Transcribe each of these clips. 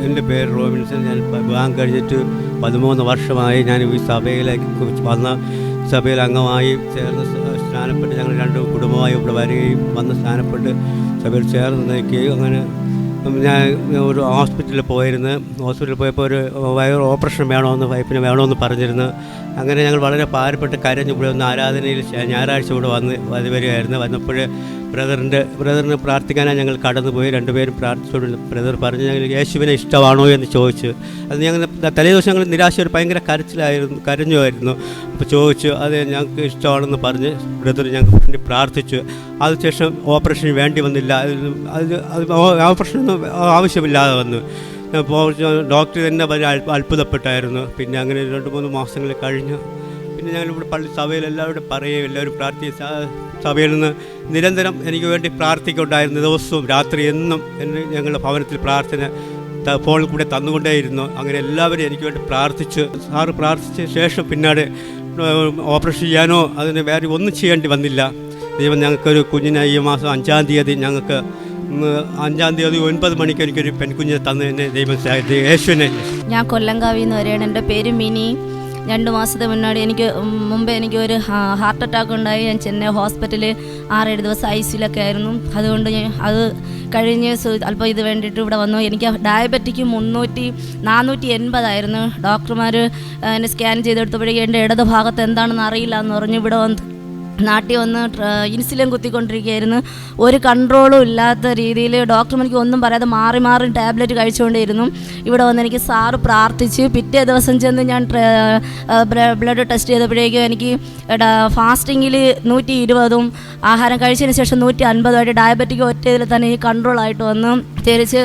എൻ്റെ പേര് റോബിൻസൺ. ഞാൻ വിവാഹം കഴിഞ്ഞിട്ട് 13 വർഷമായി. ഞാൻ ഈ സഭയിലേക്ക് വന്ന സഭയിൽ അംഗമായി ചേർന്ന് സ്നാനപ്പെട്ട് ഞങ്ങൾ 2 കുടുംബമായി ഇവിടെ വരികയും വന്ന് സ്നാനപ്പെട്ട് സഭയിൽ ചേർന്ന് നിൽക്കുകയും അങ്ങനെ ഞാൻ ഒരു ഹോസ്പിറ്റലിൽ പോയപ്പോൾ ഒരു വയർ ഓപ്പറേഷൻ വേണമെന്ന് വൈഫിന് വേണമെന്ന് പറഞ്ഞിരുന്നു. അങ്ങനെ ഞങ്ങൾ വളരെ പാരപ്പെട്ട് കരഞ്ഞ് ഇവിടെ ഒന്ന് ആരാധനയിൽ ഞായറാഴ്ച ഇവിടെ വരികയായിരുന്നു. വന്നപ്പോൾ ബ്രദറിന് പ്രാർത്ഥിക്കാനായി ഞങ്ങൾ കടന്നുപോയി. 2 പേരും പ്രാർത്ഥിച്ചുകൊണ്ട് ബ്രദർ പറഞ്ഞു ഞങ്ങൾ യേശുവിനെ ഇഷ്ടമാണോ എന്ന് ചോദിച്ചു. അത് ഞങ്ങൾ തലേ ദിവസം ഞങ്ങൾ നിരാശ ഭയങ്കര കരഞ്ഞുമായിരുന്നു. അപ്പോൾ ചോദിച്ചു അത് ഞങ്ങൾക്ക് ഇഷ്ടമാണെന്ന് പറഞ്ഞ് ബ്രദർ ഞങ്ങൾക്ക് വേണ്ടി പ്രാർത്ഥിച്ചു. അതിനുശേഷം ഓപ്പറേഷന് വേണ്ടി വന്നില്ല. ഓപ്പറേഷനൊന്നും ആവശ്യമില്ലാതെ വന്നു. അപ്പോൾ ഡോക്ടർ തന്നെ വളരെ അത്ഭുതപ്പെട്ടായിരുന്നു. പിന്നെ അങ്ങനെ 2-3 മാസങ്ങൾ കഴിഞ്ഞു. പിന്നെ ഞങ്ങളിവിടെ സഭയിൽ എല്ലാവരും പറയുകയും എല്ലാവരും സഭയിൽ നിന്ന് നിരന്തരം എനിക്ക് വേണ്ടി പ്രാർത്ഥിക്കുന്നുണ്ടായിരുന്നു. ദിവസവും രാത്രി എന്നും ഞങ്ങളുടെ ഭവനത്തിൽ പ്രാർത്ഥന ഫോണിൽ കൂടെ തന്നുകൊണ്ടേയിരുന്നു. അങ്ങനെ എല്ലാവരും എനിക്ക് വേണ്ടി സാറ് പ്രാർത്ഥിച്ച ശേഷം പിന്നീട് ഓപ്പറേഷൻ ചെയ്യാനോ അതിന് വേറെ ഒന്നും ചെയ്യേണ്ടി വന്നില്ല. ദൈവം ഞങ്ങൾക്കൊരു കുഞ്ഞിനെ ഈ മാസം 5-ാം തീയതി 9 മണിക്ക് എനിക്കൊരു പെൺകുഞ്ഞിനെ തന്നതിനെ ദൈവം യേശുവിനെ. ഞാൻ കൊല്ലങ്കാവിന്ന് വരെയാണ്. എൻ്റെ പേര് മിനി. 2 മാസത്തെ മുമ്പേ എനിക്ക് ഒരു ഹാർട്ട് അറ്റാക്ക് ഉണ്ടായി. ഞാൻ ചെന്നൈ ഹോസ്പിറ്റലിൽ 6-7 ദിവസം ICUലൊക്കെ ആയിരുന്നു. അതുകൊണ്ട് അത് കഴിഞ്ഞ് അല്പം ഇത് വേണ്ടിയിട്ട് ഇവിടെ വന്നു. എനിക്ക് ഡയബറ്റിക് 480 ആയിരുന്നു. ഡോക്ടർമാർ എന്നെ സ്കാൻ ചെയ്തെടുത്തപ്പോഴേക്കും എൻ്റെ ഇടത് ഭാഗത്ത് എന്താണെന്ന് അറിയില്ല എന്ന് പറഞ്ഞു. ഇവിടെ നാട്ടിൽ വന്ന് ഇൻസുലിൻ കുത്തിക്കൊണ്ടിരിക്കുകയായിരുന്നു. ഒരു കൺട്രോളും ഇല്ലാത്ത രീതിയിൽ ഡോക്ടർ എനിക്ക് ഒന്നും പറയാതെ മാറി ടാബ്ലറ്റ് കഴിച്ചുകൊണ്ടേയിരുന്നു. ഇവിടെ വന്ന് എനിക്ക് സാറ് പ്രാർത്ഥിച്ച് പിറ്റേ ദിവസം ചെന്ന് ഞാൻ ബ്ലഡ് ടെസ്റ്റ് ചെയ്തപ്പോഴേക്കും എനിക്ക് ഫാസ്റ്റിങ്ങിൽ 120ഉം ആഹാരം കഴിച്ചതിന് ശേഷം 150ആയിട്ട് ഡയബറ്റിക് ഒറ്റ ഇതിൽ തന്നെ ഈ കൺട്രോളായിട്ട് വന്ന് തിരിച്ച്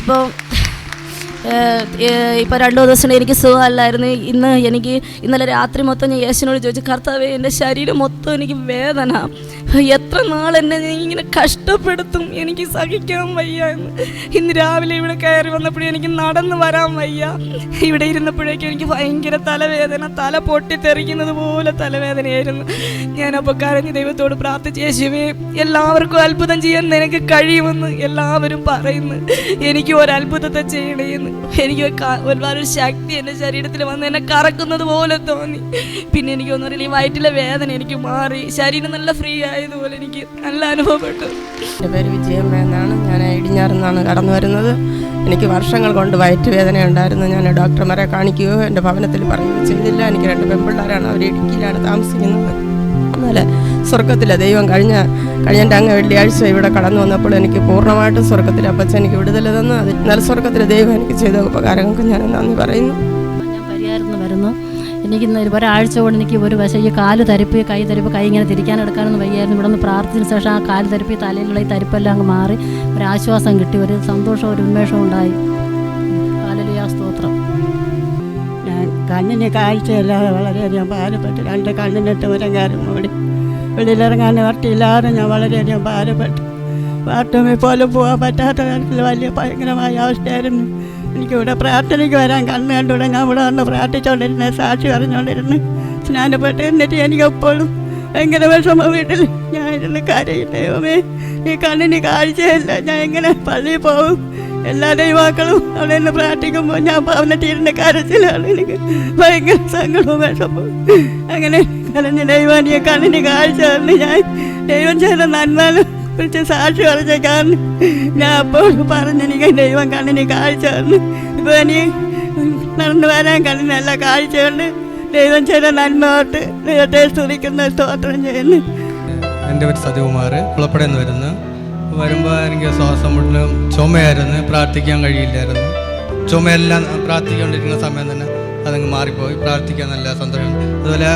ഇപ്പോൾ 2 ദിവസം എനിക്ക് സുഖമല്ലായിരുന്നു. ഇന്നലെ രാത്രി മൊത്തം ഞാൻ യേശുവിനോട് ചോദിച്ചു, കർത്താവേ എൻ്റെ ശരീരം മൊത്തം എനിക്ക് വേദന, എത്ര നാൾ എന്നെ ഇങ്ങനെ കഷ്ടപ്പെടുത്തും, എനിക്ക് സഹിക്കാൻ വയ്യ എന്ന്. ഇന്ന് രാവിലെ ഇവിടെ കയറി വന്നപ്പോഴും എനിക്ക് നടന്ന് വരാൻ വയ്യ. ഇവിടെ ഇരുന്നപ്പോഴേക്കും എനിക്ക് ഭയങ്കര തലവേദന, തല പൊട്ടിത്തെറിക്കുന്നത് പോലെ തലവേദനയായിരുന്നു. ഞാനപ്പോൾ കരഞ്ഞ് ദൈവത്തോട് പ്രാർത്ഥിച്ച്, യേശുവേ എല്ലാവർക്കും അത്ഭുതം ചെയ്യാൻ നിനക്ക് കഴിയുമെന്ന് എല്ലാവരും പറയുന്നു, എനിക്ക് ഒരു അത്ഭുതത്തെ ചെയ്യണേന്ന്. എനിക്ക് ഒരുപാട് ശക്തി എൻ്റെ ശരീരത്തിൽ വന്ന് എന്നെ കറക്കുന്നത് പോലെ തോന്നി. പിന്നെ എനിക്കൊന്നും അറിയില്ല, ഈ വയറ്റിലെ വേദന എനിക്ക് മാറി, ശരീരം നല്ല ഫ്രീ ആയതുപോലെ എനിക്ക് നല്ല അനുഭവപ്പെട്ടു. എൻ്റെ പേര് വിജയം എന്നാണ്. ഞാൻ ഇടിഞ്ഞാറുന്നാണ് കടന്നു വരുന്നത്. എനിക്ക് വർഷങ്ങൾ കൊണ്ട് വയറ്റുവേദന ഉണ്ടായിരുന്നു. ഞാൻ ഡോക്ടർമാരെ കാണിക്കുകയോ എൻ്റെ ഭവനത്തിൽ പറയുകയോ ചെയ്തില്ല. എനിക്ക് 2 പെൺപിള്ളേരാണ്, അവർ ഇടുക്കിയിലാണ് താമസിക്കുന്നത്. എന്നാൽ സ്വർഗത്തിലെ ദൈവം കഴിഞ്ഞ അങ്ങ് വെള്ളിയാഴ്ച ഇവിടെ കടന്നു വന്നപ്പോൾ എനിക്ക് പൂർണ്ണമായിട്ടും സ്വർഗത്തിലെ അപ്പച്ചൻ എനിക്ക് വിടുതൽ തന്നു. എന്നാൽ സ്വർഗത്തിലെ ദൈവം എനിക്ക് ചെയ്ത ഉപകാരങ്ങൾക്ക് ഞാൻ നന്ദി പറയുന്നു. ഞാൻ പരിഹാരത്തിന് വരുന്നു. എനിക്ക് ഒരാഴ്ച കൊണ്ട് എനിക്ക് ഒരു വശം ഈ കാല് തരിപ്പ്, കൈ തരിപ്പ്, കൈ ഇങ്ങനെ തിരിക്കാനെടുക്കാനൊന്നും വയ്യായിരുന്നു. ഇവിടെ നിന്ന് പ്രാർത്ഥിച്ചതിന് ശേഷം ആ കാല് തരിപ്പ്, തലയിലുള്ള ഈ തരിപ്പെല്ലാം അങ്ങ് മാറി ഒരാശ്വാസം കിട്ടി, ഒരു സന്തോഷം, ഒരു ഉന്മേഷം ഉണ്ടായി. ഹല്ലേലൂയ, സ്തോത്രം. ഞാൻ കണ്ണിന് കാഴ്ചയില്ലാതെ വളരെയധികം ഭാരപ്പെട്ടു. 2 കണ്ണിനിട്ട് ഉരങ്ങാനും മൂടി വെളിയിലിറങ്ങാൻ വർത്തിയില്ലാതെ ഞാൻ വളരെയധികം ഭാരപ്പെട്ടു. ബാത്റൂമിൽ പോലും പോകാൻ പറ്റാത്ത തരത്തിൽ വലിയ ഭയങ്കരമായ അവസ്ഥയായിരുന്നു. എനിക്കിവിടെ പ്രാർത്ഥനയ്ക്ക് വരാൻ കണ്ണ് കണ്ടുകൂടെ ഞാൻ ഇവിടെ വന്ന് പ്രാർത്ഥിച്ചുകൊണ്ടിരുന്നത്, സാക്ഷി പറഞ്ഞുകൊണ്ടിരുന്നു, സ്നാനപ്പെട്ട്. എന്നിട്ട് എനിക്കെപ്പോഴും ഭയങ്കര വിഷമം. വീട്ടിൽ ഞാൻ ഇരുന്ന് കരയും, ദൈവമേ ഈ കണ്ണിന് കാഴ്ചയില്ല, ഞാൻ എങ്ങനെ പള്ളിയിൽ പോകും? എല്ലാ ദൈവാക്കളും അവിടെ നിന്ന് പ്രാർത്ഥിക്കുമ്പോൾ ഞാൻ ഭവനത്തിരുന്ന് കരച്ചിലാണ്. എനിക്ക് ഭയങ്കര സങ്കടവും വിഷമവും. അങ്ങനെ കരഞ്ഞ് ദൈവാനിയെ കണ്ണിന് കാഴ്ച തന്നു. ഞാൻ ദൈവം ചെയ്ത നന്മകളെ കുറിച്ച് സാക്ഷി പറഞ്ഞേക്കാണ്. ഞാൻ അപ്പോൾ പറഞ്ഞെനിക്ക് ദൈവം കണ്ണിന് കാഴ്ച തന്നു. ഇപ്പോൾ എനിക്ക് നടന്നു വരാൻ കണ്ണിനല്ല കാഴ്ചയുണ്ട്. ദൈവം ചെയ്ത നന്മ തൊട്ട് ദൈവത്തെ സ്തുതിക്കുന്ന, സ്തോത്രം ചെയ്യുന്നു. എൻ്റെ പേര് സതികുമാർ, കുളപ്പടയെന്ന് വരുന്നു. വരുമ്പോൾ എനിക്ക് ശ്വാസം മുട്ടലും ചുമയായിരുന്നു, പ്രാർത്ഥിക്കാൻ കഴിയില്ലായിരുന്നു. ചുമയെല്ലാം പ്രാർത്ഥിച്ചുകൊണ്ടിരിക്കുന്ന സമയം തന്നെ അതങ്ങ് മാറിപ്പോയി. പ്രാർത്ഥിക്കാൻ നല്ല സന്തോഷം. അതുപോലെ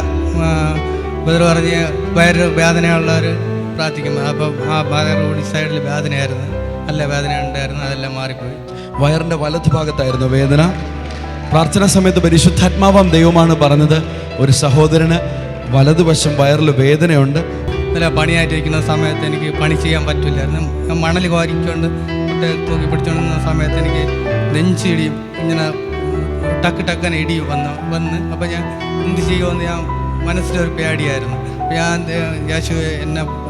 ബദർ പറഞ്ഞ് വയറ് വേദനയുള്ളവർ പ്രാർത്ഥിക്കുമ്പോൾ അപ്പം ആ വയറ് സൈഡിൽ വേദനയായിരുന്നു, നല്ല വേദന ഉണ്ടായിരുന്നു, അതെല്ലാം മാറിപ്പോയി. വയറിൻ്റെ വലതുഭാഗത്തായിരുന്നു വേദന. പ്രാർത്ഥനാ സമയത്ത് പരിശുദ്ധാത്മാവാം ദൈവമാണ് പറഞ്ഞത്, ഒരു സഹോദരന് വലതുവശം വയറിൽ വേദനയുണ്ട്. നല്ല പണിയായിട്ടിരിക്കുന്ന സമയത്ത് എനിക്ക് പണി ചെയ്യാൻ പറ്റില്ലായിരുന്നു. മണൽ കോരിക്കൊണ്ട് തൂക്കി പിടിച്ചുകൊണ്ടിരുന്ന സമയത്ത് എനിക്ക് നെഞ്ചിടിയും, ഇങ്ങനെ ടക്കനെ ഇടിയും വന്ന് അപ്പോൾ ഞാൻ എന്ത് ചെയ്യുമെന്ന് ഞാൻ മനസ്സിലൊരു പേടിയായിരുന്നു. ഞാൻ യേശുവേ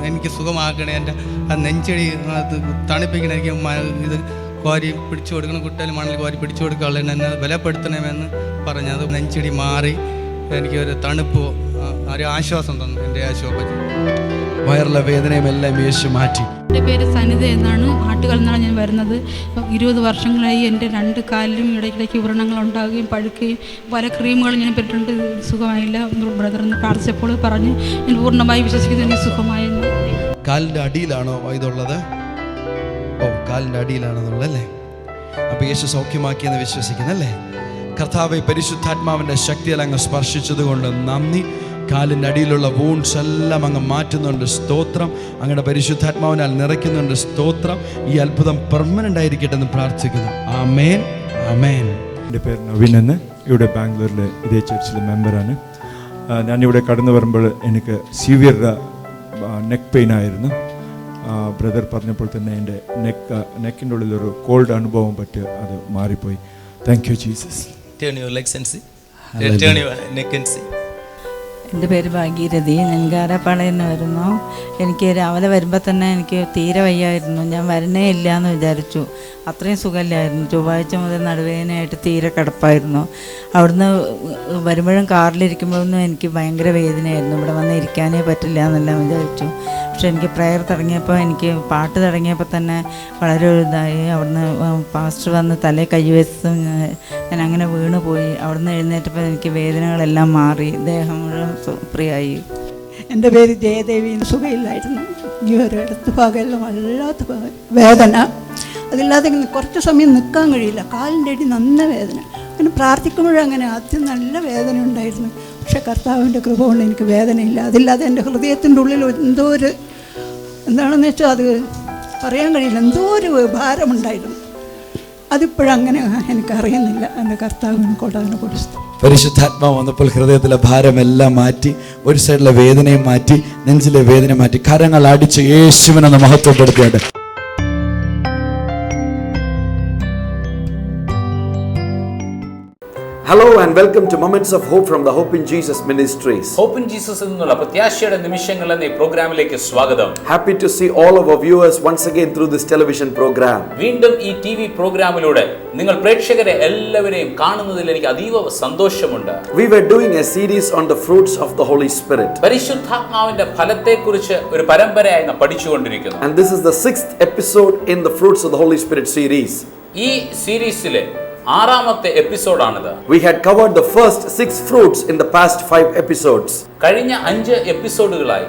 എനിക്ക് സുഖമാക്കണേ, എൻ്റെ ആ നെഞ്ചിടി തണുപ്പിക്കണേ, എനിക്ക് ഇത് കോരി പിടിച്ചു കൊടുക്കണം, കുട്ടികൾ മണ്ണിൽ കോരി പിടിച്ചു കൊടുക്കുക, എന്നെ ബലപ്പെടുത്തണമെന്ന് പറഞ്ഞ് അത് നെഞ്ചിടി മാറി എനിക്കൊരു തണുപ്പ്, ഒരു ആശ്വാസം തന്നു. എൻ്റെ ആശ്വാസം വയറിലെ വേദനയും എല്ലാം യേശു മാറ്റി. എൻ്റെ പേര് സനിത എന്നാണ്. ആട്ടുകളിൽ നിന്നാണ് ഞാൻ വരുന്നത്. 20 വർഷങ്ങളായി എൻ്റെ 2 കാലിലും ഇടയ്ക്കിടയ്ക്ക് വ്രണങ്ങൾ ഉണ്ടാകുകയും പഴുക്കുകയും പല ക്രീമുകൾ ഞാൻ പെട്ടിട്ടുണ്ട്, സുഖമായില്ല. ബ്രദറിന് പ്രാർത്ഥിച്ചപ്പോൾ പറഞ്ഞ് ഞാൻ പൂർണ്ണമായി വിശ്വസിക്കുന്നത് എനിക്ക് സുഖമായെന്ന്. കാലിൻ്റെ അടിയിലാണോ ഇതുള്ളത്? ഓ, കാലിൻ്റെ അടിയിലാണെന്നുള്ളത് അല്ലേ? അപ്പോൾ യേശു സൗഖ്യമാക്കിയെന്ന് വിശ്വസിക്കുന്നല്ലേ? കർത്താവെ, പരിശുദ്ധാത്മാവിൻ്റെ ശക്തിയിൽ അങ്ങ് സ്പർശിച്ചതുകൊണ്ട് നന്ദി. കാലിൻ്റെ അടിയിലുള്ള വൂൺസ് എല്ലാം അങ്ങ് മാറ്റുന്നുണ്ട്, സ്തോത്രം. അങ്ങയുടെ പരിശുദ്ധാത്മാവിനാൽ നിറയ്ക്കുന്നുണ്ട്, സ്തോത്രം. ഈ അത്ഭുതം പെർമനൻ്റ് ആയിരിക്കട്ടെ എന്ന് പ്രാർത്ഥിക്കുന്നു. ആമേൻ, ആമേൻ. എൻ്റെ പേര് നവീൻ എന്ന്, ഇവിടെ ബാംഗ്ലൂരിലെ ഇതേ ചർച്ചിലെ മെമ്പറാണ്. ഞാനിവിടെ കടന്നു വരുമ്പോൾ എനിക്ക് സിവിയർ നെക്ക് പെയിൻ ആയിരുന്നു. ബ്രദർ പറഞ്ഞപ്പോൾ തന്നെ എൻ്റെ നെക്കിൻ്റെ ഉള്ളിലൊരു കോൾഡ് അനുഭവം പറ്റി അത് മാറിപ്പോയി. Thank you Jesus. എൻ്റെ പേര് ഭാഗീരഥി. ഞാൻ ഗാരാപ്പാളയിൽ നിന്ന് വരുന്നു. എനിക്ക് രാവിലെ വരുമ്പോൾ തന്നെ എനിക്ക് തീരെ വയ്യായിരുന്നു. ഞാൻ വരണേ ഇല്ല എന്ന് വിചാരിച്ചു. അത്രയും സുഖമില്ലായിരുന്നു. ചൊവ്വാഴ്ച മുതൽ നടുവേദനയായിട്ട് തീരെ കിടപ്പായിരുന്നു. അവിടുന്ന് വരുമ്പോഴും കാറിലിരിക്കുമ്പോഴൊന്നും എനിക്ക് ഭയങ്കര വേദനയായിരുന്നു. ഇവിടെ വന്ന് ഇരിക്കാനേ പറ്റില്ല എന്നെല്ലാം വിചാരിച്ചു. പക്ഷെ എനിക്ക് പ്രെയർ തുടങ്ങിയപ്പോൾ, എനിക്ക് പാട്ട് തുടങ്ങിയപ്പോൾ തന്നെ വളരെ ഇതായി. അവിടുന്ന് പാസ്റ്റർ വന്ന് തലേ കൈവച്ചും ഞാൻ അങ്ങനെ വീണ് പോയി. അവിടുന്ന് എഴുന്നേറ്റപ്പോൾ എനിക്ക് വേദനകളെല്ലാം മാറി, ദേഹം മുഴുവൻ ഫ്രീയായി. എൻ്റെ പേര് ജയദേവി. സുഖമില്ലായിരുന്നു. ഈ ഒരു ഇടത്ത് ഭാഗമെല്ലാം വല്ലാത്ത വേദന. അതില്ലാതെ കുറച്ച് സമയം നിൽക്കാൻ കഴിയില്ല. കാലിൻ്റെ അടി നല്ല വേദന. അങ്ങനെ പ്രാർത്ഥിക്കുമ്പോഴങ്ങനെ ആദ്യം നല്ല വേദന ഉണ്ടായിരുന്നു. പക്ഷെ കർത്താവിൻ്റെ കൃപ കൊണ്ട് എനിക്ക് വേദനയില്ല. അതില്ലാതെ എൻ്റെ ഹൃദയത്തിൻ്റെ ഉള്ളിൽ എന്തോ ഒരു എന്താണെന്ന് വെച്ചാൽ അത് പറയാൻ കഴിയില്ല, എന്തോ ഒരു ഭാരമുണ്ടായിരുന്നു. അതിപ്പോഴങ്ങനെ എനിക്കറിയുന്നില്ല. എൻ്റെ കർത്താവിന് കൊടാനെ കൊടുത്തു. പരിശുദ്ധാത്മാവ് വന്നപ്പോൾ ഹൃദയത്തിലെ ഭാരമെല്ലാം മാറ്റി, ഒരു സൈഡിലെ വേദനയും മാറ്റി, നെഞ്ചിലെ വേദന മാറ്റി. കരങ്ങൾ അടിച്ച് യേശുവിനെ മഹത്വപ്പെടുത്തിയായിട്ട്. Hello and welcome to Moments of Hope from the Hope in Jesus Ministries. Hope in Jesus എന്നുള്ള പ്രത്യാശയുടെ നിമിഷങ്ങൾ എന്ന ഈ പ്രോഗ്രാമിലേക്ക് സ്വാഗതം. Happy to see all of our viewers once again through this television program. വീണ്ടും ഈ ടിവി പ്രോഗ്രാമിലൂടെ നിങ്ങൾ പ്രേക്ഷകരെ എല്ലാവരെയും കാണുന്നതിൽ എനിക്ക് അതീവ സന്തോഷമുണ്ട്. We were doing a series on the fruits of the Holy Spirit. പരിശുദ്ധാത്മാവിന്റെ ഫലത്തെക്കുറിച്ച് ഒരു പരമ്പരയായി നാം പഠിച്ചുകൊണ്ടിരിക്കുന്നു. And this is the 6th episode in the Fruits of the Holy Spirit series. ഈ സീരീസിലെ 6ാമത്തെ എപ്പിസോഡാണിത്. We had covered the first 6 fruits in the past 5 episodes. കഴിഞ്ഞ 5 എപ്പിസോഡുകളായി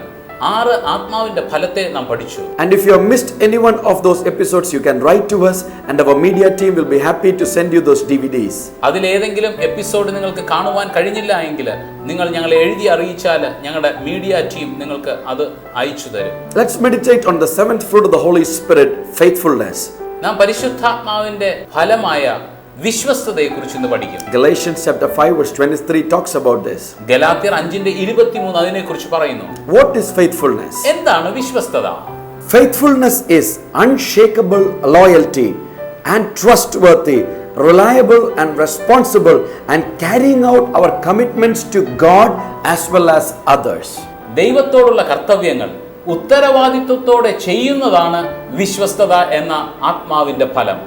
6 ആത്മാവിന്റെ ഫലത്തെ നാം പഠിച്ചു. And if you have missed any one of those episodes, you can write to us and our media team will be happy to send you those DVDs. അതിലേതെങ്കിലും episode നിങ്ങൾക്ക് കാണുവാൻ കഴിഞ്ഞില്ല എങ്കിൽ നിങ്ങൾ ഞങ്ങളെ എഴുതി അറിയിച്ചാൽ ഞങ്ങളുടെ മീഡിയ ടീം നിങ്ങൾക്ക് അത് അയച്ചു തരും. Let's meditate on the 7th fruit of the Holy Spirit, faithfulness. നാം പരിശുദ്ധാത്മാവിന്റെ ഫലമായ വിശ്വസ്തതയെക്കുറിച്ച് ഇന്ന് പഠിക്കും. Galatians chapter 5 verse 23 talks about this. ഗലാത്യർ 5:23 അതിനെക്കുറിച്ച് പറയുന്നു. What is faithfulness? എന്താണ് വിശ്വസ്തത? Faithfulness is unshakable loyalty and trustworthy, reliable and responsible, and carrying out our commitments to God as well as others. ദൈവത്തോടുള്ള കർത്തവ്യങ്ങൾ ഉത്തരവാദിത്വത്തോടെ ചെയ്യുന്നതാണ് വിശ്വസ്തത എന്ന ആത്മാവിന്റെ ഫലം.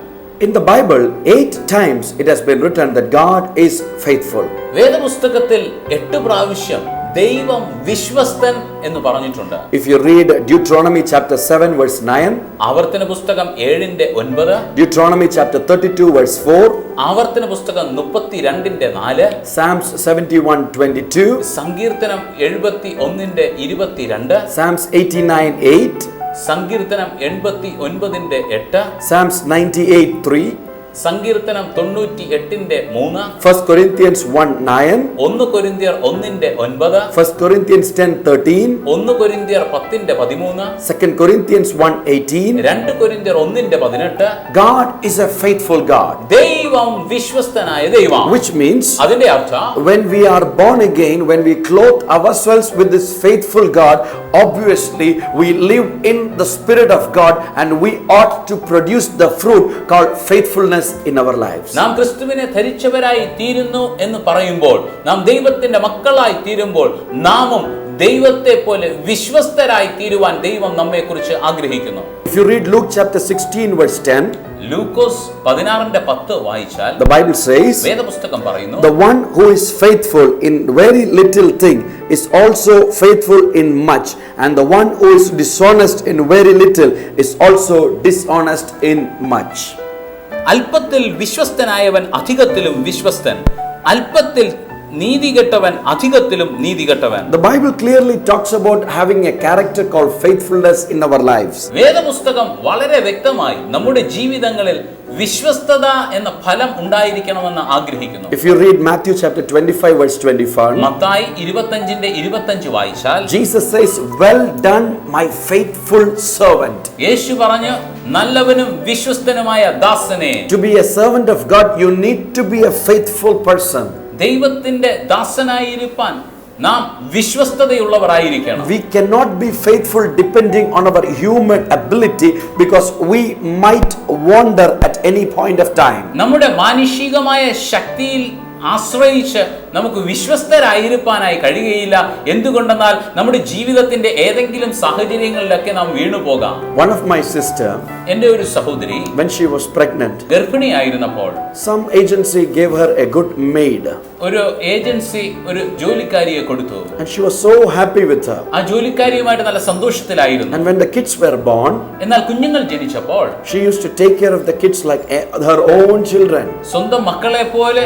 In the Bible, 8 times it has been written that God is faithful. വേദപുസ്തകത്തിൽ 8 പ്രാവശ്യം ദൈവം വിശ്വസ്തൻ എന്ന് പറഞ്ഞിട്ടുണ്ട്. If you read Deuteronomy chapter 7 verse 9, ആവർത്തന പുസ്തകം 7:9, Deuteronomy chapter 32 verse 4, ആവർത്തന പുസ്തകം 32:4, Psalms 71:22, സങ്കീർത്തനം 71:22, Psalms 89:8, സങ്കീർത്തനം 89:8, Psalms 98:3, സങ്കീർത്തനം 98:3, 1 Corinthians 1:9, 1 കൊരിന്ത്യർ 1:9, 1 Corinthians 10:13, 1 കൊരിന്ത്യർ 10:13, 2 Corinthians 1:18. 2 കൊരിന്ത്യർ 1:18. God is a faithful God. ദൈവം വിശ്വസ്തനായ ദൈവം. Which means അതിന്റെ അർത്ഥം when we are born again, when we clothe ourselves with this faithful God, obviously we live in the Spirit of God and we ought to produce the fruit called faithfulness in our lives. നാം ക്രിസ്തുവിനെ ധരിച്ചവരായി തീരുന്നു എന്ന് പറയുമ്പോൾ, നാം ദൈവത്തിന്റെ മക്കളായി തീരുമ്പോൾ, നാമും ദൈവത്തെ പോലെ വിശ്വസ്തരായി തീരുവാൻ ദൈവം നമ്മെക്കുറിച്ച് ആഗ്രഹിക്കുന്നു. If you read Luke chapter 16 verse 10, ലൂക്കോസ് 16:10 വായിച്ചാൽ the Bible says, വേദപുസ്തകം പറയുന്നു, the one who is faithful in very little thing is also faithful in much, and the one who is dishonest in very little is also dishonest in much. അല്പത്തിൽ വിശ്വസ്തനായവൻ അധികത്തിലും വിശ്വസ്തൻ, അല്പത്തിൽ നീതികെട്ടവൻ അധികത്തിലും നീതികെട്ടവൻ. The Bible clearly talks about having a character called faithfulness in our lives. വേദപുസ്തകം വളരെ വ്യക്തമായി നമ്മുടെ ജീവിതങ്ങളിൽ വിശ്വസ്തത എന്ന ഫലം ഉണ്ടായിരിക്കണമെന്ന് ആഗ്രഹിക്കുന്നു. If you read Matthew chapter 25 verse 25, Mathai 25:25 വായിച്ചാൽ Jesus says, well done my faithful servant. യേശു പറഞ്ഞു, നല്ലവനും വിശ്വസ്തനുമായ ദാസനെ. To be a servant of God, you need to be a faithful person. ദൈവത്തിന്റെ ദാസനായിരിക്കാൻ നാം വിശ്വസ്തതയുള്ളവരായിരിക്കണം. We cannot be faithful depending on our human ability, because we might wander at any point of time. നമ്മുടെ മാനുഷികമായ ശക്തിയിൽ ആശ്രയിച്ച് നമുക്ക് വിശ്വസ്തരായിരിക്കാനായി കഴിയുകയില്ല. എന്തുകൊണ്ടെന്നാൽ നമ്മുടെ ജീവിതത്തിന്റെ ഏതെങ്കിലും സാഹചര്യങ്ങളിലൊക്കെ നാം വീണുപോകാം. One of my sister, എൻ്റെ ഒരു സഹോദരി, when she was pregnant, ഗർഭിണിയായിരുന്നപ്പോൾ some agency gave her a good maid, ഒരു ഏജൻസി ഒരു ജോലിക്കാരിയെ കൊടുത്തു. and she was so happy with her. ആ ജോലിക്കാരിയുമായിട്ട് നല്ല സന്തോഷത്തിലായിരുന്നു. And when the kids were born, എന്നാൽ കുഞ്ഞുങ്ങൾ ജനിച്ചപ്പോൾ she used to take care of the kids like her own children. സ്വന്തം മക്കളെ പോലെ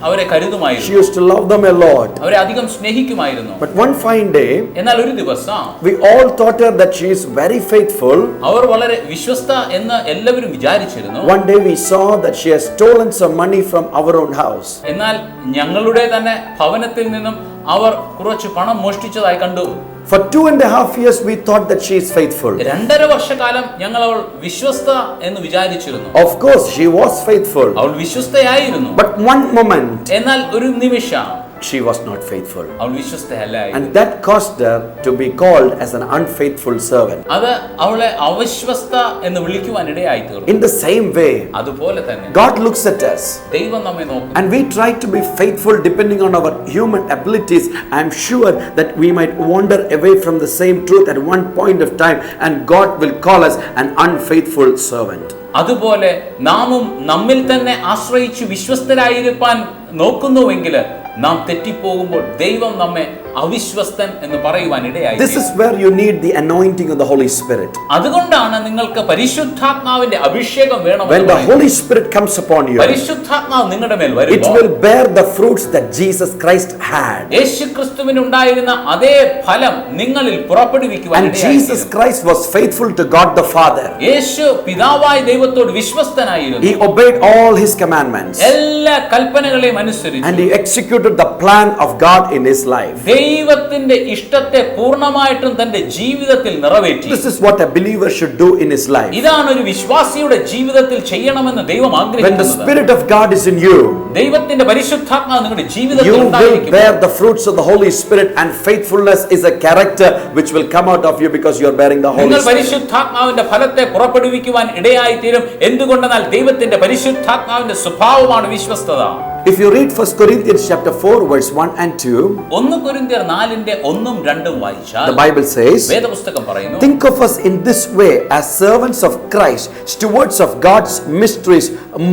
അവരെ കരുതുമായിരുന്നു. She used to love them a lot. അവരെ അധികം സ്നേഹിക്കുമായിരുന്നു. But one fine day, എന്നാൽ ഒരു ദിവസം we all thought her that she is very faithful. അവർ വളരെ വിശ്വസ്ത എന്ന് എല്ലാവരും വിചാരിച്ചിരുന്നു. One day we saw that she has stolen some money from our own house. എന്നാൽ ഞങ്ങളുടെ തന്നെ ഭവനത്തിൽ നിന്നും അവർ കുറച്ച് പണം മോഷ്ടിച്ചതായി കണ്ടു. For 2.5 years we thought that she is faithful. 2.5 വർഷക്കാലം ഞങ്ങൾ അവൾ വിശ്വസ്ത എന്ന് വിചാരിച്ചിരുന്നു. Of course she was faithful. അവൾ വിശ്വസ്തയായിരുന്നു. But one moment, എന്നാൽ ഒരു നിമിഷം she was not faithful. അവൾ വിശ്വസ്തയല്ലായിരുന്നു. And that caused her to be called as an unfaithful servant. അത് അവളെ അവിശ്വസ്ത എന്ന് വിളിക്കുവാൻ ഇടയായി തീർന്നു. In the same way, അതുപോലെ തന്നെ God looks at us, ദൈവം നമ്മെ നോക്കുന്നു. and we try to be faithful depending on our human abilities. I am sure that we might wander away from the same truth at one point of time, and God will call us an unfaithful servant. അതുപോലെ നാമും നമ്മിൽ തന്നെ ആശ്രയിച്ച് വിശ്വസ്തരായിരിക്കാൻ നോക്കുന്നുവെങ്കിൽ നാം തെറ്റിപ്പോകുമ്പോൾ ദൈവം നമ്മെ അവിശ്വസ്തൻ എന്ന് പറയുവാൻ ഇടയായി. This is where you need the anointing of the Holy Spirit. അതുകൊണ്ടാണ് നിങ്ങൾക്ക് പരിശുദ്ധാത്മാവിന്റെ അഭിഷേകം വേണം. When the Holy Spirit comes upon you, പരിശുദ്ധാത്മാവ് നിങ്ങളുടെ മേൽ it വരുമ്പോൾ will bear the fruits that Jesus Christ had. യേശുക്രിസ്തുവിന് ഉണ്ടായിരുന്ന അതേ ഫലം നിങ്ങളിൽ പുറപ്പെടുവിക്കുവാൻ And ഇടയായി. Jesus Christ was faithful to God the Father. യേശു പിതാവായ ദൈവത്തോട് വിശ്വസ്തനായിരുന്നു. He obeyed all his commandments, എല്ലാ കൽപ്പനകളെയും അനുസരിച്ചു. and he executed the plan of God in his life. ദൈവത്തിന്റെ ഇഷ്ടത്തെ പൂർണ്ണമായിട്ടും തന്റെ ജീവിതത്തിൽ നിറവേറ്റി. This is what a believer should do in his life. ഇതാണ് ഒരു വിശ്വാസിയുടെ ജീവിതത്തിൽ ചെയ്യണമെന്ന് ദൈവം When the ആഗ്രഹിക്കുന്നത്. Spirit of God is in you, ദൈവത്തിന്റെ പരിശുദ്ധാത്മാവ് നിങ്ങളുടെ you ജീവിതത്തിൽ will ഉണ്ടായിരിക്കും. bear the fruits of the Holy Spirit, and faithfulness is a character which will come out of you because you are bearing the Holy നിങ്ങൾ Spirit. പരിശുദ്ധാത്മാവിന്റെ ഫലത്തെ പുറപ്പെടുവിക്കുവാൻ ഇടയായി തീരും. എന്തുകൊണ്ടെന്നാൽ ദൈവത്തിന്റെ പരിശുദ്ധാത്മാവിന്റെ സ്വഭാവമാണ് വിശ്വസ്തത. If you read 1 Corinthians chapter 4 verse 1 and 2, 1 കൊരിന്ത്യർ 4:1-2 വായിച്ചാൽ the Bible says, വേദപുസ്തകം പറയുന്നു, think of us in this way as servants of Christ, stewards of God's mysteries.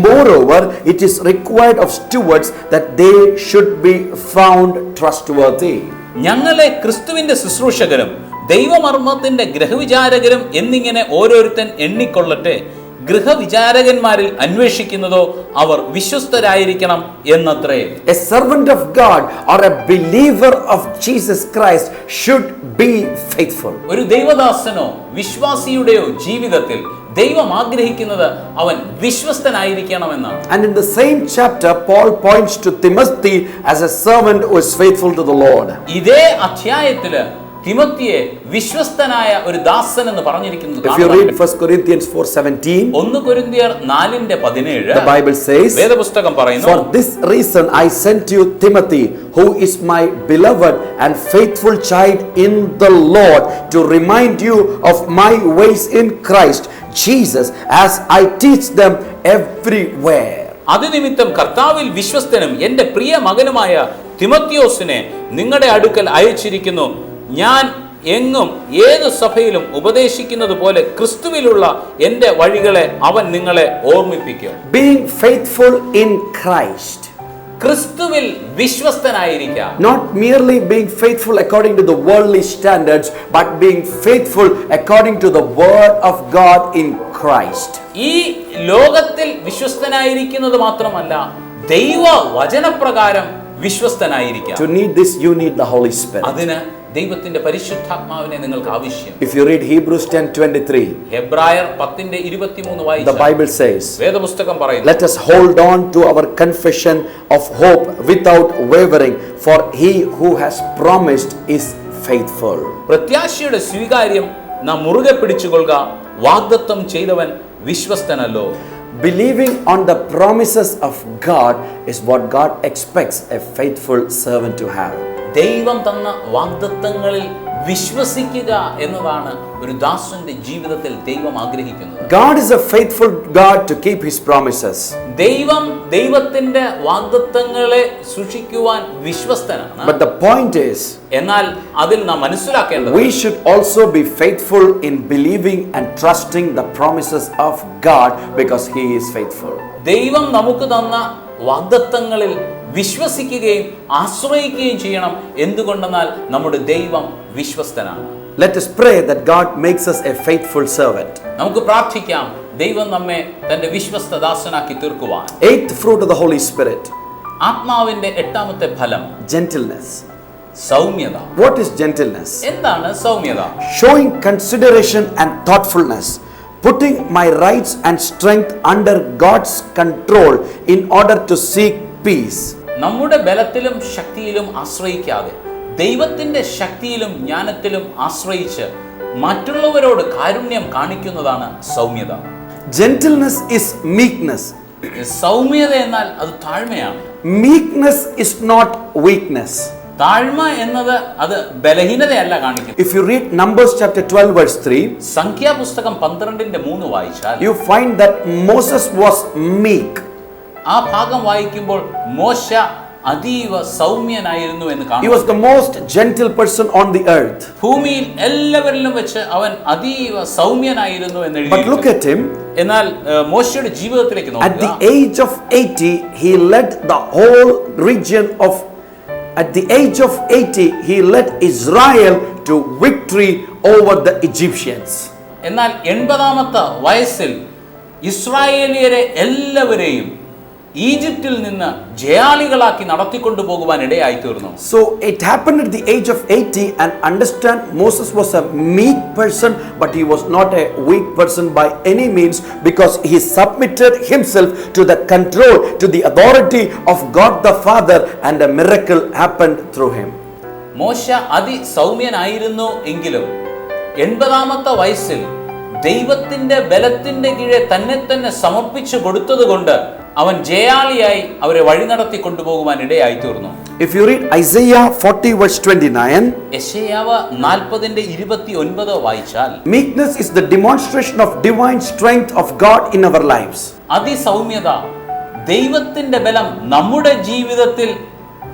Moreover, it is required of stewards that they should be found trustworthy. ഞങ്ങളെ ക്രിസ്തുവിന്റെ ശുശ്രൂഷകരും ദൈവമർമ്മത്തിന്റെ ഗൃഹവിചാരകരും എന്നിങ്ങനെ ഓരോരുത്തൻ എണ്ണിക്കൊള്ളട്ടെ. ഗൃഹവിചാരകന്മാരിൽ അന്വേഷിക്കുന്നതോ അവർ വിശ്വസ്തരായിരിക്കണം എന്നത്രേ. A servant of God or a believer of Jesus Christ should be faithful. ഒരു ദൈവദാസനോ വിശ്വാസിയുടെയോ ജീവിതത്തിൽ ദൈവം ആഗ്രഹിക്കുന്നത് അവൻ വിശ്വസ്തനായിരിക്കണമെന്നാണ്. And in the same chapter, Paul points to Timothy as a servant who is faithful to the Lord. ഇതേ അധ്യായത്തില് തിമോത്തിയെ വിശ്വസ്തനായ ഒരു ദാസൻ എന്ന് പറഞ്ഞിരിക്കുന്നത്. If you read 1 Corinthians 4:17, 1 കൊരിന്ത്യർ 4:17, the Bible says, വേദപുസ്തകം പറയുന്നു, for this reason I sent you Timothy, who is my beloved and faithful child in the Lord, to remind you of my ways in Christ Jesus as I teach them everywhere. അതിനിമിത്തം കർത്താവിൽ വിശ്വസ്തനും എന്റെ പ്രിയ മകനുമായ തിമോത്തിയോസിനെ നിങ്ങളുടെ അടുക്കൽ അയച്ചിരിക്കുന്നു. ഞാൻ എങ്ങും ഏത് സഭയിലും ഉപദേശിക്കുന്നത് പോലെ ക്രിസ്തുവിലുള്ള എൻ്റെ വഴികളെ അവൻ നിങ്ങളെ ഓർമ്മിപ്പിക്കും. Being faithful in Christ. ക്രിസ്തുവിൽ വിശ്വസ്തനായിരിക്കുക. Not merely being faithful according to the worldly standards, but being faithful according to the word of God in Christ. ഈ ലോകത്തിൽ വിശ്വസ്തനായിരിക്കുന്നത് മാത്രമല്ല, ദൈവ വചനപ്രകാരം വിശ്വസ്തനായിരിക്കുക. To need this, you need the Holy Spirit. അതിന് ദൈവത്തിന്റെ പരിശുദ്ധാത്മാവിനെ നിങ്ങൾക്ക് ആവശ്യം. If you read Hebrews 10:23, ഹെബ്രായർ 10:23 the വായിച്ചാൽ Bible says, വേദപുസ്തകം പറയുന്നു, let us hold on to our confession of hope without wavering, for he who has promised is faithful. പ്രത്യാശയുടെ സ്വീകാര്യം നാം മുറുകെ പിടിച്ചുകൊള്ളുക, വാഗ്ദത്തം ചെയ്തവൻ വിശ്വസ്തനല്ലോ. Believing on the promises of God is what God expects a faithful servant to have. ദൈവം തന്ന വാഗ്ദത്തങ്ങളിൽ വിശ്വസിക്കുക എന്നതാണ് ഒരു ദാസന്റെ ജീവിതത്തിൽ ദൈവം ആഗ്രഹിക്കുന്നത്. God is a faithful God to keep his promises. ദൈവം ദൈവത്തിന്റെ വാഗ്ദത്തങ്ങളെ സൂക്ഷിക്കുവാൻ വിശ്വസ്തനാണ്. But the point is, എന്നാൽ അതിൽ നാം മനസ്സിലാക്കേണ്ടത്, we should also be faithful in believing and trusting the promises of God because he is faithful. ദൈവം നമുക്ക് തന്ന വാഗ്ദത്തങ്ങളിൽ വിശ്വസിക്കുകയും ആശ്രയിക്കുകയും ചെയ്യണം. എന്തുകൊണ്ടെന്നാൽ നമ്മുടെ ദൈവം വിശ്വസ്തനാണ്. Let us pray that God makes us a faithful servant. നമുക്ക് പ്രാർത്ഥിക്കാം, ദൈവം നമ്മെ തന്റെ വിശ്വസ്ത ദാസനാക്കി തീർക്കുവാൻ. Eighth fruit of the Holy Spirit, ആത്മാവിന്റെ എട്ടാമത്തെ ഫലം gentleness. സൗമ്യത. What is gentleness? എന്താണ് സൗമ്യത? Showing consideration and thoughtfulness, putting my rights and strength under God's control in order to seek peace. നമ്മുടെ ബലത്തിലും ശക്തിയിലും ആശ്രയിക്കാതെ ദൈവത്തിന്റെ ശക്തിയിലും ജ്ഞാനത്തിലും ആശ്രയിച്ച് മറ്റുള്ളവരോട് കാരുണ്യം കാണിക്കുന്നതാണ് സൗമ്യത. Gentleness is meekness. സൗമ്യത എന്നാൽ അത് താഴ്മയാണ്. Meekness is not weakness. താഴ്മ എന്നത് അത് ബലഹീനതയല്ല കാണിക്കുന്നത്. If you read Numbers chapter 12 verse 3, സംഖ്യാപുസ്തകം 12:3 വായിച്ചാൽ you find that Moses was meek. ആ ഭാഗം വായിക്കുമ്പോൾ മോശ അതീവ സൗമ്യനായിരുന്നു എന്ന് കാണാം. He was the most gentle person on the earth. ഭൂമിയിൽ എല്ലാവരിലും വെച്ച് അവൻ അതീവ സൗമ്യനായിരുന്നു എന്ന് But look എഴുതിയിരിക്കുന്നു. at him. എന്നാൽ മോശയുടെ ജീവിതത്തിലേക്ക് At the നോക്കുക. age of 80, he led the whole region of At the age of 80, he led Israel to victory over the Egyptians. എന്നാൽ 80-ാമത്തെ വയസ്സിൽ ഇസ്രായേലിയരെ എല്ലാവരെയും ഈജിപ്തിൽ നിന്ന് ജയാളികളാക്കി നടത്തിക്കൊണ്ടു പോകുവാൻ ഇടയായി തീർന്നു. So it happened at the age of 80, and understand Moses was a meek person, but he was not a weak person by any means, because he submitted himself to the control, to the authority of God the Father, and a miracle happened through him. മോശ അതിസൗമ്യനായിരുന്നു എങ്കിലും 80-ാമത്തെ വയസ്സിൽ ദൈവത്തിന്റെ ബലത്തിന്റെ കീഴെ തന്നെ സമർപ്പിച്ചു കൊടുത്തതുകൊണ്ട് അവൻ ജയാളിയായി അവരെ വഴി നടത്തി കൊണ്ടുപോകുവാൻ ഇടയായി തീർന്നു. If you read Isaiah 40 verse 29, യെശയ്യാവ് 40:29 വായിച്ചാൽ, meekness is the demonstration of divine strength of God in our lives. അതിസൗമ്യത ദൈവത്തിന്റെ ബലം നമ്മുടെ ജീവിതത്തിൽ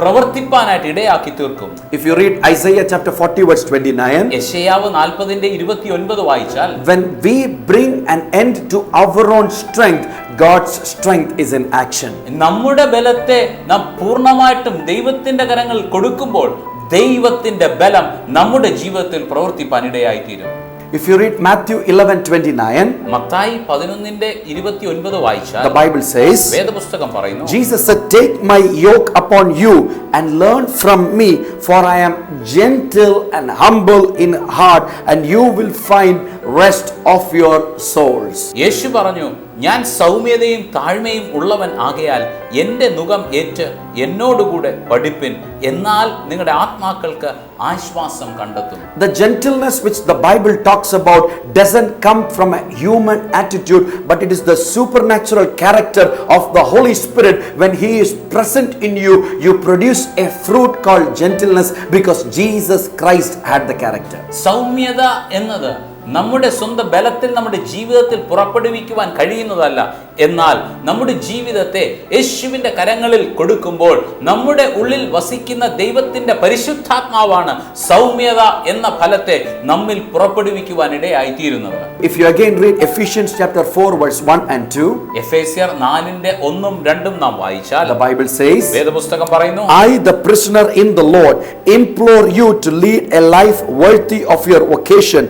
പ്രവർത്തിപ്പാനായിട്ട് ഇടയാക്കി തീർക്കും. If you read Isaiah chapter 40 verse 29, യെശയ്യാവ് 40:29 വായിച്ചാൽ, when we bring an end to our own strength, God's strength is in action. നമ്മുടെ ബലത്തെ നാം പൂർണ്ണമായിട്ടും ദൈവത്തിന്റെ കരങ്ങളിൽ കൊടുക്കുമ്പോൾ ദൈവത്തിന്റെ ബലം നമ്മുടെ ജീവിതത്തിൽ പ്രവർത്തിപ്പാൻ ഇടയായി തീരും. If you read Matthew 11:29, Mathai 11:29 വായിച്ചാൽ, the Bible says, വേദപുസ്തകം പറയുന്നു, Jesus said, take my yoke upon you and learn from me, for I am gentle and humble in heart, and you will find rest of your souls. യേശു പറഞ്ഞു, ഞാൻ സൗമ്യതയും താഴ്മയും ഉള്ളവൻ ആകയാൽ എൻ്റെ നുകം ഏറ്റ് എന്നോടുകൂടെ പഠിപ്പിൻ, എന്നാൽ നിങ്ങളുടെ ആത്മാക്കൾക്ക് ആശ്വാസം കണ്ടെത്തും. The gentleness which the Bible talks about doesn't come from a human attitude, but it is the supernatural character of the Holy Spirit. When he is present in you, you produce a fruit called gentleness, because Jesus Christ had the character. സൗമ്യത എന്നത് നമ്മുടെ സ്വന്തം ബലത്തിൽ നമ്മുടെ ജീവിതത്തിൽ പുറപ്പെടുവിക്കുവാൻ കഴിയുന്നതല്ല. എന്നാൽ നമ്മുടെ ജീവിതത്തെ യേശുവിൻ്റെ കരങ്ങളിൽ കൊടുക്കുമ്പോൾ നമ്മുടെ ഉള്ളിൽ വസിക്കുന്ന ദൈവത്തിൻ്റെ പരിശുദ്ധാത്മാവാണ് സൗമ്യത എന്ന ഫലത്തെ നമ്മിൽ പുറപ്പെടുവിക്കുവാൻ ഇടയായിത്തീരുന്നത്. If you again read Ephesians chapter 4 verse 1 and 2, എഫേസ്യർ 4:1-2 നാം വായിച്ചാൽ the Bible says, വേദപുസ്തകം പറയുന്നു, I, the prisoner in the Lord, implore you to lead a life worthy of your vocation.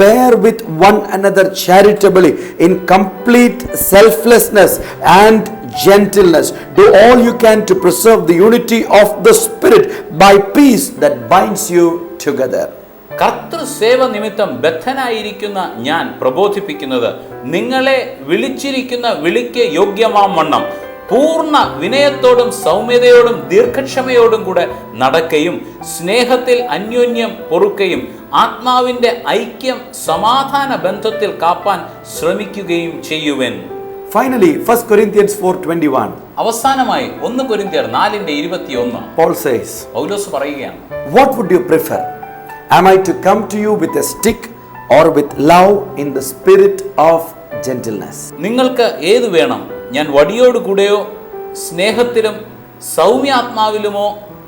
Bear with one another charitably in complete selflessness and gentleness. Do all you can to preserve the unity of the Spirit by peace that binds you together. കർത്തൃസേവ നിമിത്തം ബദ്ധനായിരിക്കുന്ന ഞാൻ പ്രബോധിപ്പിക്കുന്നത്, നിങ്ങളെ വിളിച്ചിരിക്കുന്ന വിളിക്ക് യോഗ്യമാം വണ്ണം പൂർണ്ണ വിനയത്തോടും സൗമ്യതയോടും ദീർഘക്ഷമയോടും കൂടെ നടക്കുകയും സ്നേഹത്തിൽ അന്യോന്യം പൊറുക്കുകയും ആത്മാവിൻ്റെ ഐക്യം സമാധാന ബന്ധത്തിൽ കാപ്പാൻ ശ്രമിക്കുകയും ചെയ്യുവൻ. Finally, 1 Corinthians 4:21. അവസാനമായി 1 കൊരിന്ത്യർ 4:21 Paul says, പൗലോസ് പറയുകയാണ്, what would you prefer? Am I to come to you with a stick or with love in the spirit of gentleness? നിങ്ങൾക്ക് ഏത് വേണം? ഞാൻ വടിയോടുകൂടെയോ സ്നേഹത്തിലും സൗമ്യാത്മാവിലുമോ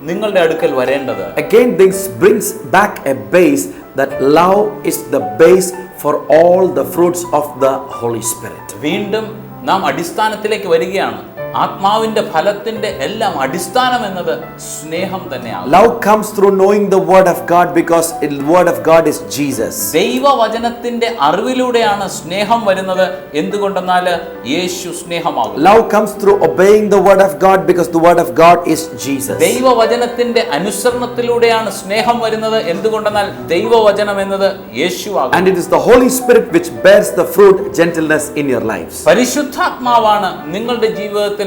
നിങ്ങളുടെ അടുക്കൽ വരേണ്ടത്? Again, this brings back a base that love is the base for all the fruits of the Holy Spirit. വീണ്ടും നാം അടിസ്ഥാനത്തിലേക്ക് വരികയാണ്. ആത്മാവിന്റെ ഫലത്തിന്റെ എല്ലാം അടിസ്ഥാനം എന്നത് സ്നേഹം തന്നെയാണ്. Love comes through knowing the word of God because the word of God is Jesus. ദൈവവചനത്തിന്റെ അറിവിലൂടെയാണ് സ്നേഹം വരുന്നത്. എന്തുകൊണ്ടെന്നാൽ യേശു സ്നേഹമാകുന്നു. Love comes through obeying the word of God because the word of God is Jesus. ദൈവവചനത്തിന്റെ അനുസരണത്തിലൂടെയാണ് സ്നേഹം വരുന്നത്. എന്തുകൊണ്ടെന്നാൽ ദൈവവചനം എന്നത് യേശുവാകുന്നു. And it is the Holy Spirit which bears the fruit gentleness in your lives. പരിശുദ്ധാത്മാവാണ് നിങ്ങളുടെ ജീവിതത്തിൽ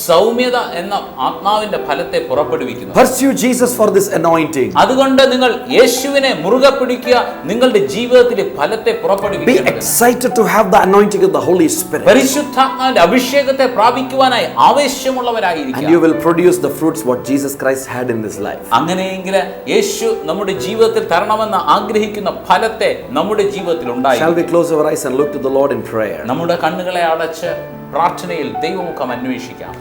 സൗമ്യത എന്ന ആത്മാവിന്റെ ഫലത്തെ പുറപ്പെടുവിക്കുന്നത്. Pursue Jesus for this anointing. അതുകൊണ്ട് നിങ്ങൾ യേശുവിനെ മുറുകെ പിടിക്കുക, നിങ്ങളുടെ ജീവിതത്തിൽ ഫലത്തെ പുറപ്പെടുവിക്കുക. Be excited to have the anointing of the Holy Spirit. പരിശുദ്ധാത്മാവിന്റെ അഭിഷേകത്തെ പ്രാപിക്കുവാനായി ആവേശമുള്ളവരായിരിക്കുക. And you will produce the fruits what Jesus Christ had in this life. അങ്ങനെയെങ്കിൽ യേശു നമ്മുടെ ജീവിതത്തിൽ തരണമെന്ന് ആഗ്രഹിക്കുന്ന ഫലത്തെ നമ്മുടെ ജീവിതത്തിൽ ഉണ്ടായി. Shall we close our eyes and look to the Lord in prayer? നമ്മുടെ കണ്ണുകളെ അടച്ച് പ്രാർത്ഥനയിൽ ദൈവമുഖം അന്വേഷിക്കാം.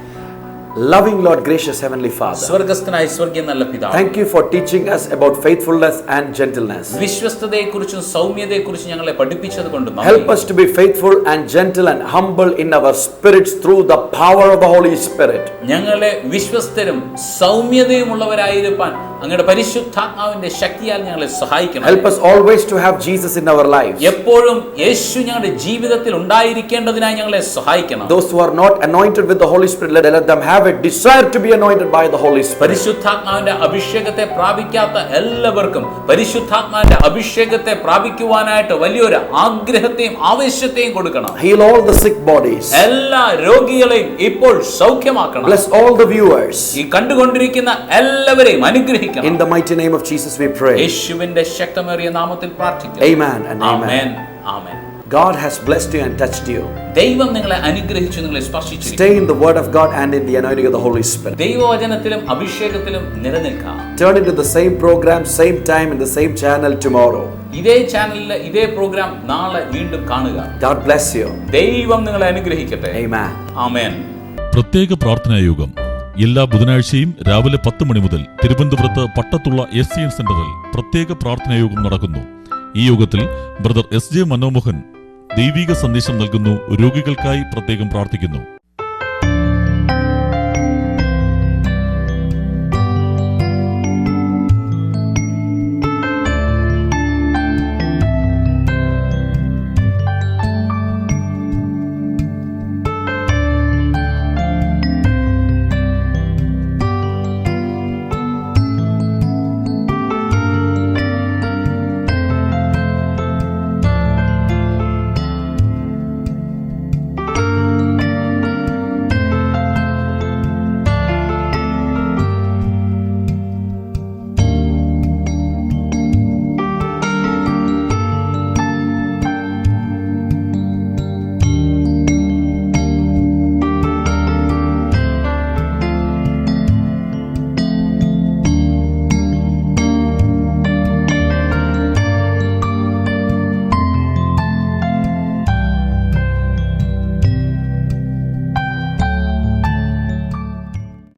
Loving Lord, gracious Heavenly Father, സ്വർഗ്ഗസ്ഥനായ സ്വർഗീയ നല്ല പിതാവേ, thank you for teaching us about faithfulness and gentleness. വിശ്വസ്തതയെക്കുറിച്ചും സൗമ്യതയെക്കുറിച്ചും ഞങ്ങളെ പഠിപ്പിച്ചതുകൊണ്ട് നന്ദി. Help us to be faithful and gentle and humble in our spirits through the power of the Holy Spirit. ഞങ്ങളെ വിശ്വസ്തരും സൗമ്യതയുമുള്ളവരായിരിക്കാൻ അങ്ങയുടെ പരിശുദ്ധാത്മാവിന്റെ ശക്തിയാൽ ഞങ്ങളെ സഹായിക്കണം. Help us always to have Jesus in our lives. എപ്പോഴും യേശു ഞങ്ങളുടെ ജീവിതത്തിൽ ഉണ്ടായിരിക്കേണ്ടതിനായി ഞങ്ങളെ സഹായിക്കണം. Those who are not anointed with the Holy Spirit, let them have a desire to be anointed by the Holy Spirit. പരിശുദ്ധാത്മാവിന്റെ അഭിഷേകത്തെ പ്രാപിക്കാത്ത എല്ലാവർക്കും പരിശുദ്ധാത്മാവിന്റെ അഭിഷേകത്തെ പ്രാപിക്കുവാനായിട്ട് വലിയൊരു ആഗ്രഹത്തെയും ആവേശത്തെയും കൊടുക്കണം. Heal all the sick bodies. എല്ലാ രോഗികളെയും ഇപ്പോൾ സൗഖ്യമാക്കണം. Bless all the viewers. ഈ കണ്ടുകൊണ്ടിരിക്കുന്ന എല്ലാവരെയും അനുഗ്രഹിക്കണം. In the mighty name of Jesus we pray. യേശുവിന്റെ ശക്തമേറിയ നാമത്തിൽ പ്രാർത്ഥിക്കുന്നു. Amen and amen. Amen. God has blessed you and touched you. ദൈവം നിങ്ങളെ അനുഗ്രഹിച്ചു, നിങ്ങളെ സ്പർശിച്ചു. Stay in the word of God and in the anointing of the Holy Spirit. ദൈവവചനത്തിലും അഭിഷേകത്തിലും നിലനിൽക്കാം. Turn into the same program, same time in the same channel tomorrow. ഇതേ ചാനലിലെ ഇതേ programme നാളെ വീണ്ടും കാണുക. God bless you. ദൈവം നിങ്ങളെ അനുഗ്രഹിക്കട്ടെ. Amen. ആമേൻ. പ്രത്യേക പ്രാർത്ഥനാ യോഗം എല്ലാ ബുധനാഴ്ചയും രാവിലെ 10 മണി മുതൽ തിരുവനന്തപുരത്ത് പട്ടത്തുള്ള SCN സെന്ററിൽ പ്രത്യേക പ്രാർത്ഥനാ യോഗം നടക്കുന്നു. ഈ യോഗത്തിൽ ബ്രദർ SJ മനോമോഹൻ ദൈവിക സന്ദേശം നൽകുന്നു. രോഗികൾക്കായി പ്രത്യേകം പ്രാർത്ഥിക്കുന്നു.